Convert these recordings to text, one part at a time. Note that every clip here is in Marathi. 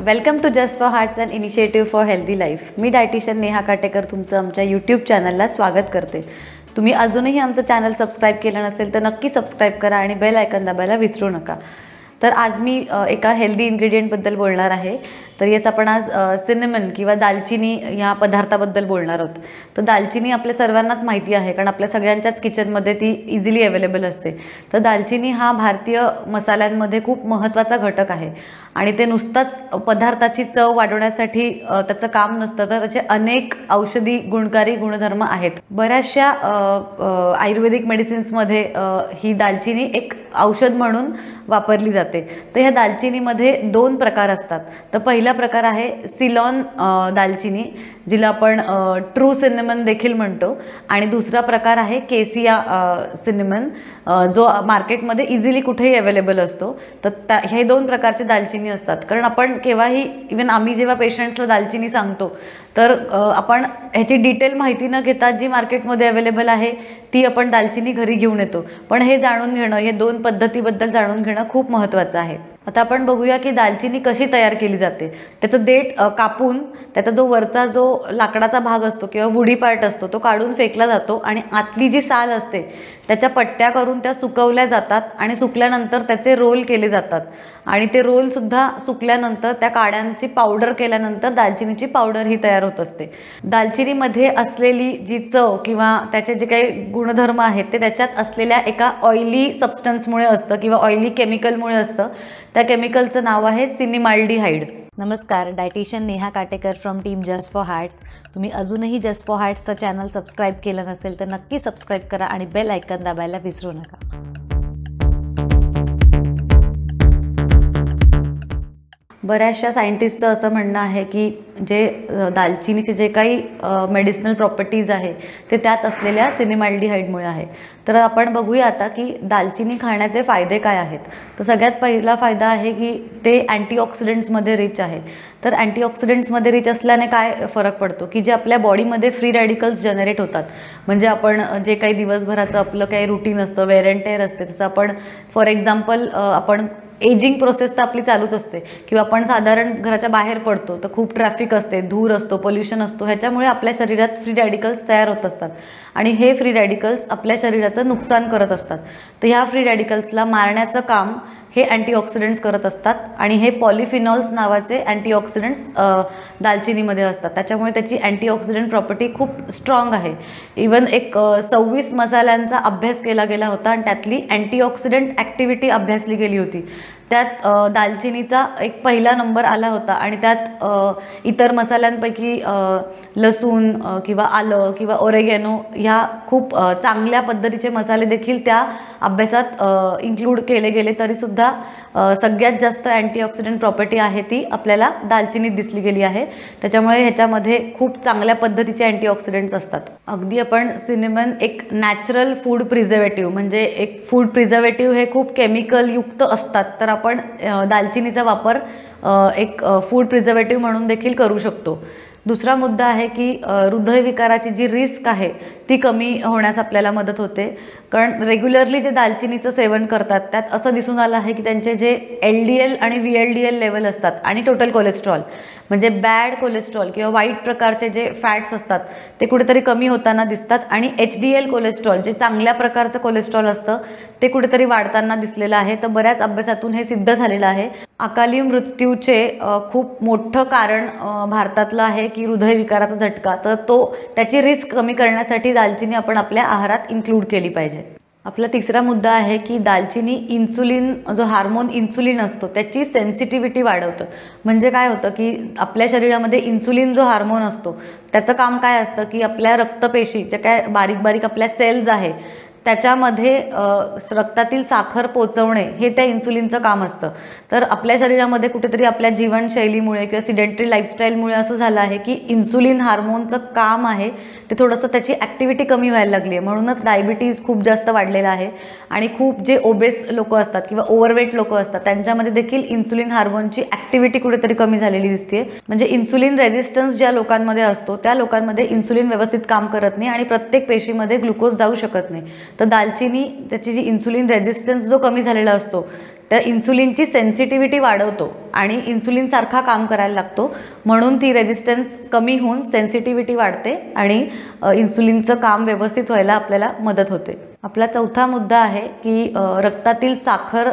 Welcome to just for hearts and initiative for healthy life. मी डायटिशियन नेहा काटेकर तुमचं आमच्या यूट्यूब चॅनलला स्वागत करते। तुम्ही अजूनही आमचं चॅनल सबस्क्राइब केलं नसेल तर नक्की सबस्क्राइब करा आणि बेल आयकॉन दाबायला विसरू नका। तर आज मी एका हेल्दी इन्ग्रेडियंटबद्दल बोलणार आहे। तर येस आपण आज सिनेमन किंवा दालचिनी या पदार्थाबद्दल बोलणार आहोत। तर दालचिनी आपल्या सर्वांनाच माहिती आहे कारण आपल्या सगळ्यांच्याच किचनमध्ये ती इझिली अवेलेबल असते। तर दालचिनी हा भारतीय मसाल्यांमध्ये खूप महत्त्वाचा घटक आहे आणि ते नुसतंच पदार्थाची चव वाढवण्यासाठी त्याचं काम नसतं, तर त्याचे अनेक औषधी गुणकारी गुणधर्म आहेत। बऱ्याचशा आयुर्वेदिक मेडिसिन्समध्ये ही दालचिनी एक औषध म्हणून वापरली जाते। तर ह्या दालचिनीमध्ये दोन प्रकार असतात। तर पहिला प्रकार आहे सिलॉन दालचिनी, जिला आपण ट्रू सिनेमन देखील म्हणतो, आणि दुसरा प्रकार आहे केसिया सिनेमन, जो मार्केटमध्ये इझिली कुठेही अवेलेबल असतो। तर हे दोन प्रकारचे दालचिनी असतात। कारण आपण केव्हाही इवन आम्ही जेव्हा पेशंट्सला दालचिनी सांगतो तर आपण ह्याची डिटेल माहिती न घेता जी मार्केटमध्ये अवेलेबल आहे ती आपण दालचिनी घरी घेऊन येतो, पण हे जाणून घेणं, हे दोन पद्धतीबद्दल जाणून घेणं खूप महत्त्वाचं आहे। आता आपण बघूया की दालचिनी कशी तयार केली जाते। त्याचं देठ कापून त्याचा जो वरचा जो लाकडाचा भाग असतो किंवा वुडी पार्ट असतो तो काढून फेकला जातो आणि आतली जी साल असते त्याच्या पट्ट्या करून त्या सुकवल्या जातात आणि सुकल्यानंतर त्याचे रोल केले जातात आणि ते रोल सुद्धा सुकल्यानंतर त्या काड्यांची पावडर केल्यानंतर दालचिनीची पावडर ही तयार होत असते। दालचिनीमध्ये असलेली जी चव किंवा त्याचे जे काही गुणधर्म आहेत ते त्याच्यात असलेल्या एका ऑइली सबस्टन्समुळे असतं किंवा ऑइली केमिकलमुळे असतं। त्या केमिकलचं नाव आहे सिनेमाल्डिहाइड। नमस्कार, dietitian Neha Katekar from team just for hearts. तुम्ही अजूनही जस्ट फॉर हार्ट्सचं चॅनल सबस्क्राइब केलं नसेल तर नक्की सबस्क्राइब करा आणि बेल आयकॉन दाबायला विसरू नका। बऱ्याचशा सायंटिस्टचं असं म्हणणं आहे की जे दालचिनीचे जे काही मेडिसिनल प्रॉपर्टीज आहे ते त्यात असलेल्या सिनेमाल्डिहाइडमुळे आहे। तर आपण बघूया आता की दालचिनी खाण्याचे फायदे काय आहेत। तर सगळ्यात पहिला फायदा आहे की ते अँटीऑक्सिडंट्समध्ये रिच आहे। तर अँटीऑक्सिडंट्समध्ये रिच असल्याने काय फरक पडतो की जे आपल्या बॉडीमध्ये फ्री रॅडिकल्स जनरेट होतात, म्हणजे आपण जे काही दिवसभराचं आपलं काही रुटीन असतं, वेअर अँड टेअर असते, तसं आपण फॉर एक्झाम्पल आपण एजिंग प्रोसेस तर आपली चालूच असते किंवा आपण साधारण घराच्या बाहेर पडतो तर खूप ट्रॅफिक असते, धूर असतो, पोल्युशन असतो, ह्याच्यामुळे आपल्या शरीरात फ्री रॅडिकल्स तयार होत असतात आणि हे फ्री रॅडिकल्स आपल्या शरीराचं नुकसान करत असतात। तर ह्या फ्री रॅडिकल्सला मारण्याचं काम हे अँटीऑक्सिडंट्स करत असतात आणि हे पॉलिफिनॉल्स नावाचे अँटीऑक्सिडंट्स दालचिनीमध्ये असतात। त्याच्यामुळे त्याची अँटीऑक्सिडंट प्रॉपर्टी खूप स्ट्रॉंग आहे। इवन एक 26 मसाल्यांचा अभ्यास केला गेला होता आणि त्यातली अँटीऑक्सिडंट ॲक्टिव्हिटी अभ्यासली गेली होती। त्यात दालचिनीचा एक पहिला नंबर आला होता आणि त्यात इतर मसाल्यांपैकी लसूण किंवा आलं किंवा ओरेगॅनो ह्या खूप चांगल्या पद्धतीचे मसाले देखील त्या अभ्यासात इन्क्लूड केले गेले, तरीसुद्धा सगळ्यात जास्त अँटीऑक्सिडंट प्रॉपर्टी आहे ती आपल्याला दालचिनीत दिसली गेली आहे। त्याच्यामुळे ह्याच्यामध्ये खूप चांगल्या पद्धतीचे अँटीऑक्सिडंट्स असतात। अगदी आपण सिनेमन एक नॅचरल फूड प्रिझर्वेटिव्ह, म्हणजे एक फूड प्रिझर्वेटिव्ह हे खूप केमिकलयुक्त असतात, तर आपण दालचिनीचा वापर एक फूड प्रिझर्वेटिव्ह म्हणून देखील करू शकतो। दुसरा मुद्दा आहे की हृदयविकाराची जी रिस्क आहे ती कमी होण्यास आपल्याला मदत होते। कारण रेग्युलरली जे दालचिनीचं सेवन करतात त्यात असं दिसून आलं आहे की त्यांचे जे LDL आणि VLDL लेवल असतात आणि टोटल कोलेस्ट्रॉल, म्हणजे बॅड कोलेस्ट्रॉल किंवा वाईट प्रकारचे जे फॅट्स असतात ते कुठेतरी कमी होताना दिसतात आणि HDL कोलेस्ट्रॉल, जे चांगल्या प्रकारचं कोलेस्ट्रॉल असतं ते कुठेतरी वाढताना दिसलेलं आहे। तर बऱ्याच अभ्यासातून हे सिद्ध झालेलं आहे। अकाली मृत्यूचे खूप मोठं कारण भारतातलं आहे की हृदयविकाराचा झटका, तर त्याची रिस्क कमी करण्यासाठी दालचिनी आपण आपल्या आहारात इन्क्लूड केली पाहिजे। आपला तिसरा मुद्दा आहे की दालचिनी इन्सुलिन, जो हार्मोन इन्सुलिन असतो त्याची सेन्सिटिव्हिटी वाढवतं। म्हणजे काय होतं की आपल्या शरीरामध्ये इन्सुलिन जो हार्मोन असतो त्याचं काम काय असतं की आपल्या रक्तपेशी, ज्या काय बारीक बारीक आपल्या सेल्स आहे त्याच्यामध्ये रक्तातील साखर पोचवणे हे त्या इन्सुलिनचं काम असतं। तर आपल्या शरीरामध्ये कुठेतरी आपल्या जीवनशैलीमुळे किंवा सिडेंटरी लाईफस्टाईलमुळे असं झालं आहे की इन्सुलिन हार्मोनचं काम आहे ते थोडंसं त्याची ॲक्टिव्हिटी कमी व्हायला लागली आहे, म्हणूनच डायबिटीज खूप जास्त वाढलेला आहे आणि खूप जे ओबेस लोक असतात किंवा ओव्हरवेट लोक असतात त्यांच्यामध्ये देखील इन्सुलिन हार्मोनची ॲक्टिव्हिटी कुठेतरी कमी झालेली दिसते। म्हणजे इन्सुलिन रेझिस्टन्स ज्या लोकांमध्ये असतो त्या लोकांमध्ये इन्सुलिन व्यवस्थित काम करत नाही आणि प्रत्येक पेशीमध्ये ग्लुकोज जाऊ शकत नाही। तर दालचिनी त्याची जी इन्सुलिन रेझिस्टन्स जो कमी झालेला असतो त्या इन्सुलिनची सेन्सिटिव्हिटी वाढवतो आणि इन्सुलिनसारखा काम करायला लागतो, म्हणून ती रेजिस्टन्स कमी होऊन सेन्सिटिव्हिटी वाढते आणि इन्सुलिनचं काम व्यवस्थित व्हायला आपल्याला मदत होते. आपला चौथा मुद्दा आहे की रक्तातील साखर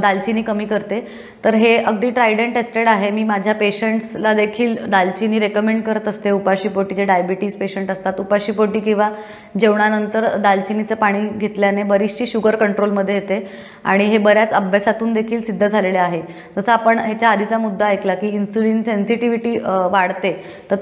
दालचिनी कमी करते. तर हे अगदी ट्राईड अँड टेस्टेड आहे. मी माझ्या पेशंट्सला देखील दालचिनी रेकमेंड करत असते. उपाशीपोटी जे डायबिटीज पेशंट असतात, उपाशीपोटी किंवा जेवणानंतर दालचिनीचं पाणी घेतल्याने बरीचशी शुगर कंट्रोलमध्ये येते आणि हे बऱ्याच अभ्यासातून देखील सिद्ध झालेले आहे. जसं आपण ह्याच्या आधीचा मुद्दा ऐकला की इन्सुलिन सेन्सिटिव्हिटी वाढते, तर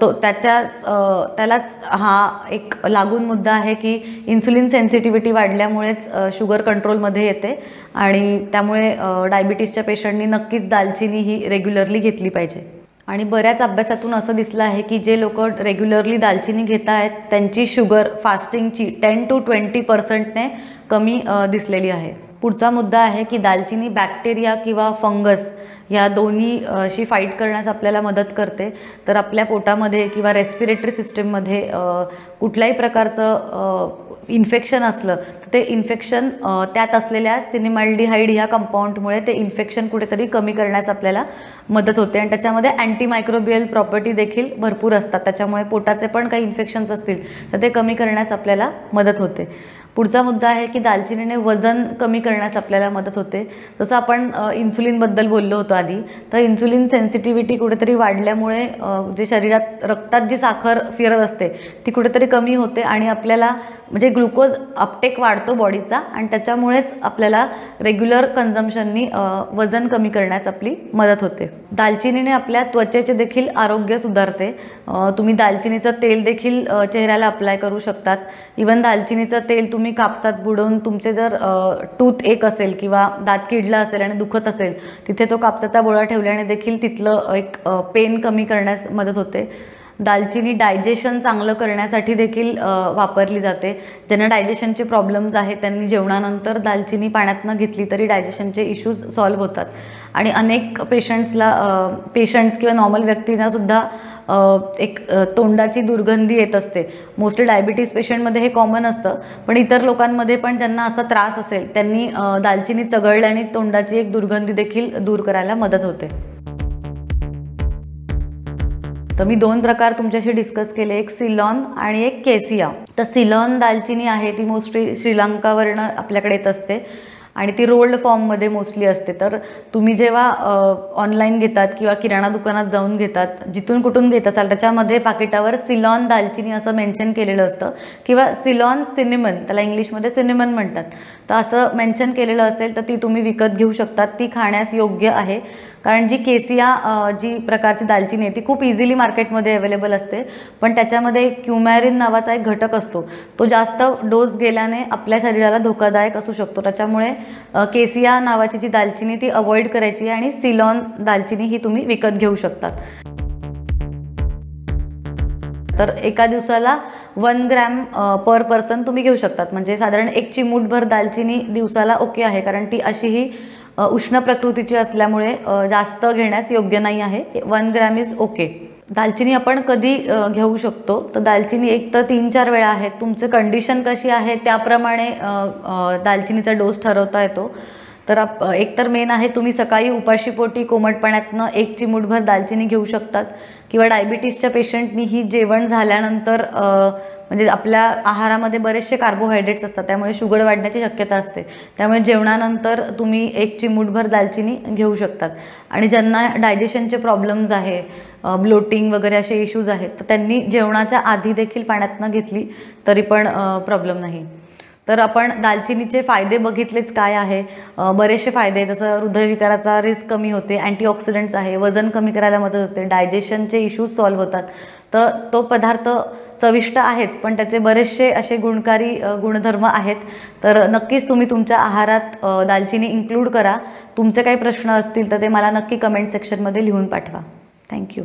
त्यालाच हा एक लागून मुद्दा आहे की इन्सुलिन सेन्सिटिव्हिटी वाढल्यामुळेच शुगर कंट्रोलमध्ये येते आणि त्यामुळे डायबिटीसच्या पेशंटनी नक्कीच दालचिनी ही रेग्युलरली घेतली पाहिजे. आणि बऱ्याच अभ्यासातून असं दिसलं आहे की जे लोक रेग्युलरली दालचिनी घेत आहेत त्यांची शुगर फास्टिंगची 10 to 20% कमी दिसलेली आहे. पुढचा मुद्दा आहे की दालचिनी बॅक्टेरिया किंवा फंगस या दोन्हीशी फाईट करण्यास आपल्याला मदत करते. तर आपल्या पोटामध्ये किंवा रेस्पिरेटरी सिस्टीममध्ये कुठल्याही प्रकारचं इन्फेक्शन असलं तर ते इन्फेक्शन त्यात असलेल्या सिनेमाल्डिहाइड ह्या कंपाऊंडमुळे ते इन्फेक्शन कुठेतरी कमी करण्यास आपल्याला मदत होते आणि त्याच्यामध्ये अँटीमायक्रोबियल प्रॉपर्टी देखील भरपूर असतात. त्याच्यामुळे पोटाचे पण काही इन्फेक्शन्स असतील तर ते कमी करण्यास आपल्याला मदत होते. पुढचा मुद्दा आहे की दालचिनीने वजन कमी करण्यास आपल्याला मदत होते. जसं आपण इन्सुलिनबद्दल बोललो होतो आधी, तर इन्सुलिन सेन्सिटिव्हिटी कुठेतरी वाढल्यामुळे जे शरीरात रक्तात जी साखर फिरत असते ती कुठेतरी कमी होते आणि आपल्याला म्हणजे ग्लुकोज अपटेक वाढतो बॉडीचा आणि त्याच्यामुळेच आपल्याला रेग्युलर कन्झम्पशननी वजन कमी करण्यास आपली मदत होते. दालचिनीने आपल्या त्वचेचे देखील आरोग्य सुधारते. तुम्ही दालचिनीचं तेल देखील चेहऱ्याला अप्लाय करू शकतात. इवन दालचिनीचं तेल तुम्ही कापसात बुडवून तुमचे जर टूथ एक असेल किंवा दात किडला असेल आणि दुखत असेल तिथे तो कापसाचा बोळा ठेवल्याने देखील तिथलं एक पेन कमी करण्यास मदत होते. दालचिनी डायजेशन चांगलं करण्यासाठी देखील वापरली जाते. ज्यांना डायजेशनचे प्रॉब्लेम्स आहेत त्यांनी जेवणानंतर दालचिनी पाण्यातनं घेतली तरी डायजेशनचे इश्यूज सॉल्व्ह होतात आणि अनेक पेशंट्स किंवा नॉर्मल व्यक्तींनासुद्धा एक तोंडाची दुर्गंधी येत असते. मोस्टली डायबिटीज पेशंटमध्ये हे कॉमन असतं, पण इतर लोकांमध्ये पण ज्यांना असा त्रास असेल त्यांनी दालचिनी चघळल्याने तोंडाची एक दुर्गंधी देखील दूर करायला मदत होते. तर मी 2 प्रकार तुमच्याशी डिस्कस केले, एक सिलॉन आणि एक केसिया. तर सिलॉन दालचिनी आहे ती मोस्टली श्रीलंकावरनं आपल्याकडे येत असते आणि ती रोल्ड फॉर्ममध्ये मोस्टली असते. तर तुम्ही जेव्हा ऑनलाईन घेतात किंवा किराणा दुकानात जाऊन घेतात, जिथून कुठून घेत असाल त्याच्यामध्ये पाकिटावर सिलॉन दालचिनी असं मेन्शन केलेलं असतं किंवा सिलॉन सिनेमन, त्याला इंग्लिशमध्ये सिनेमन म्हणतात. तर असं मेन्शन केलेलं असेल तर ती तुम्ही विकत घेऊ शकतात. ती खाण्यास योग्य आहे कारण जी केसिया जी प्रकारची दालचिनी आहे ती खूप इझिली मार्केटमध्ये अवेलेबल असते, पण त्याच्यामध्ये क्युमॅरिन नावाचा एक घटक असतो. तो जास्त डोस गेल्याने आपल्या शरीराला धोकादायक असू शकतो. त्याच्यामुळे केसिया नावाची जी दालचिनी ती अवॉइड करायची आणि सिलॉन दालचिनी ही तुम्ही विकत घेऊ शकतात. तर एका दिवसाला 1 ग्रॅम पर पर्सन तुम्ही घेऊ शकतात. म्हणजे साधारण 1 चिमूटभर दालचिनी दिवसाला ओके आहे, कारण ती अशीही उष्ण प्रकृतीची असल्यामुळे जास्त घेण्यास योग्य नाही आहे. 1 ग्रॅम इज ओके. दालचिनी आपण कधी घेऊ शकतो, तर दालचिनी एक तर 3-4 वेळा आहेत. तुमचं कंडिशन कशी आहे त्याप्रमाणे दालचिनीचा डोस ठरवता येतो. तर एक तर मेन आहे तुम्ही सकाळी उपाशीपोटी कोमट पाण्यातनं 1 चिमूटभर दालचिनी घेऊ शकतात किंवा डायबिटीसच्या पेशंटनी ही जेवण झाल्यानंतर म्हणजे आपल्या आहारामध्ये बरेचसे कार्बोहायड्रेट्स असतात त्यामुळे शुगर वाढण्याची शक्यता असते. त्यामुळे जेवणानंतर तुम्ही 1 चिमूटभर दालचिनी घेऊ शकतात. आणि ज्यांना डायजेशनचे प्रॉब्लेम्स आहे, ब्लोटिंग वगैरे असे इश्यूज आहेत, तर त्यांनी जेवणाच्या आधी देखील पाण्यातनं घेतली तरी पण प्रॉब्लेम नाही. तर आपण दालचिनीचे फायदे बघितलेच काय आहे. बरेचसे फायदे जसं हृदयविकाराचा रिस्क कमी होते, अँटीऑक्सिडंट्स आहे, वजन कमी करायला मदत होते, डायजेशनचे इश्यूज सॉल्व्ह होतात. तर तो पदार्थ चविष्ट आहेच, पण त्याचे बरेचसे असे गुणकारी गुणधर्म आहेत. तर नक्कीच तुम्ही तुमच्या आहारात दालचिनी इन्क्लूड करा. तुमचे काही प्रश्न असतील तर ते मला नक्की कमेंट सेक्शनमध्ये लिहून पाठवा. थँक्यू.